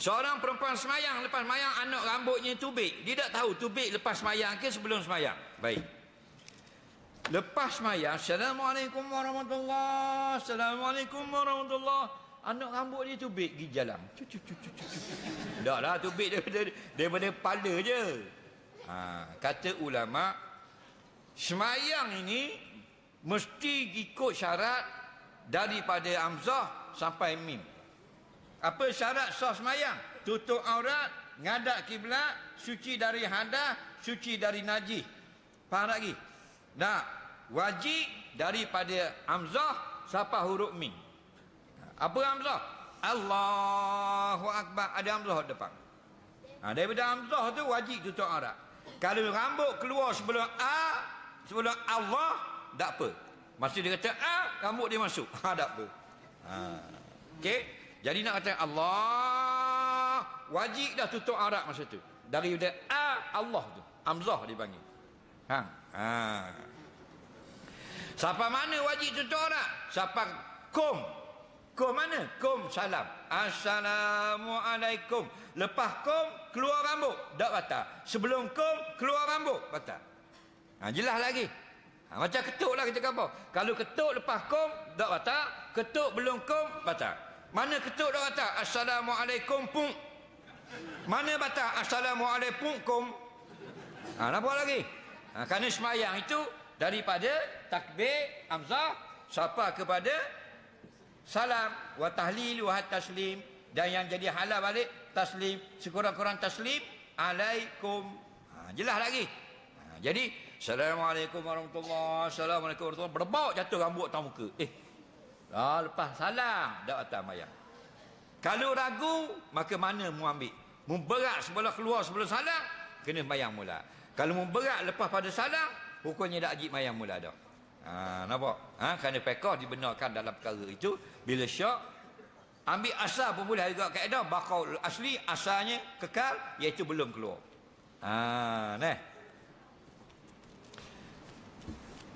Seorang perempuan semayang, lepas semayang anak rambutnya tubik. Dia tak tahu tubik lepas semayang ke sebelum semayang. Baik. Lepas semayang, Assalamualaikum warahmatullahi, Assalamualaikum warahmatullahi. Anak rambut dia tubik pergi jalan. Tak lah, tubik daripada kepala je. Kata ulama, semayang ini mesti ikut syarat daripada hamzah sampai mim. Apa syarat sah semayang? Tutup aurat, ngadap kiblat, suci dari hadas, suci dari najis. Faham lagi? Nah, wajib daripada hamzah sampai huruf mim. Apa hamzah? Allahu Akbar, ada hamzah depan. Daripada hamzah tu wajib tutup aurat. Kalau rambut keluar sebelum sebelum Allah, tak apa. Masa dia kata rambut dia masuk. Tak apa. Okey. Jadi nak kata Allah, wajib dah tutup aurat masa tu. Daripada Allah tu, hamzah dipanggil. Siapa mana wajib tutup aurat? Siapa kum? Kum mana? Kum salam. Assalamualaikum. Lepas kum keluar rambut, tak batal. Sebelum kum keluar rambut, batal. Jelas lagi. Macam ketuk lah kita kata. Kalau ketuk lepas kum, tak batal. Ketuk belum kum, batal. Mana ketuk tak batal? Assalamualaikum pun. Mana batal? Assalamualaikum kum. Nampak lagi? Kerana semayang itu daripada takbir hamzah sampai kepada salam wa tahlil wa taslim, dan yang jadi halal balik taslim, sekurang-kurang taslim alaikum. Jelas lagi. Jadi Assalamualaikum warahmatullahi, Assalamualaikum warahmatullahi, berbau jatuh rambut atas muka. Lepas salam dak atas mayang. Kalau ragu, maka mana mu ambil? Mu berat sebelah keluar sebelum salam, kena mayang mula. Kalau mu berat lepas pada salam, hukumnya dak ajib mayang mula dak. Nampak? Kerana fiqh dibenarkan dalam perkara itu. Bila syak ambil asal pun boleh juga kaedah baqaul asli, asalnya kekal, iaitu belum keluar.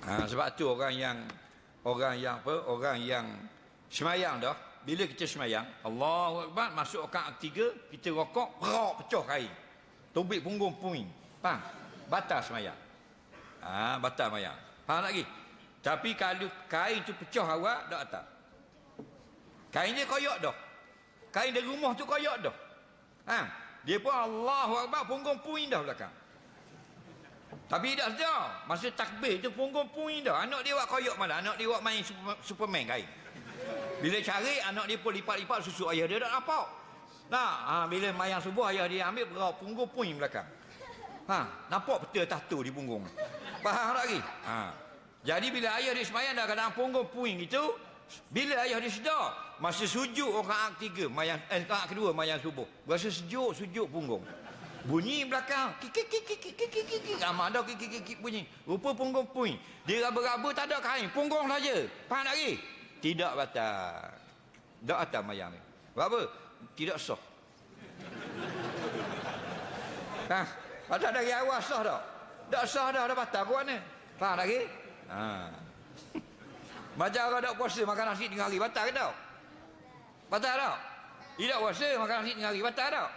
Sebab tu orang yang semayang dah, bila kita semayang Allahu Akbar, masuk rakaat ketiga, kita rokok, pecah kain, tubik punggung puing, faham? Batal semayang. Batal semayang. Faham lagi? Tapi kalau kain tu pecah awak, tak atas. Kain dia koyak dah. Kain dari rumah tu koyak dah. Dia pun Allahu Akbar, punggung puing dah belakang. Tapi tak sedar. Masa takbir tu punggung puing dah. Anak dia buat koyak mana? Anak dia buat main Superman kain. Bila cari, anak dia pun lipat-lipat susu ayah dia tak nampak. Bila mayang subuh, ayah dia ambil berapa punggung puing belakang. Nampak betul tattoo di punggung. Faham lagi? Jadi bila ayah dia semayang dah kadang punggung puing itu, bila ayah dia sedar, masa sujud rakaat ketiga, rakaat kedua mayang subuh, rasa sejuk punggung. Bunyi belakang, kik amak dah kik bunyi. Rupa punggung puing. Dia raba-raba tak ada kain, punggung saja. Faham lagi? Tidak batal. Tak batal mayang ni. Sebab apa? Tidak sah. Batal dari awal sah tak? Tak sah dah batal ke mana? Faham lagi? Macam orang tak puasa makan nasi tengah hari, batal ke tak? Batal tak? Tidak puasa makan nasi tengah hari, batal tak?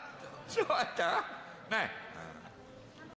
So batal.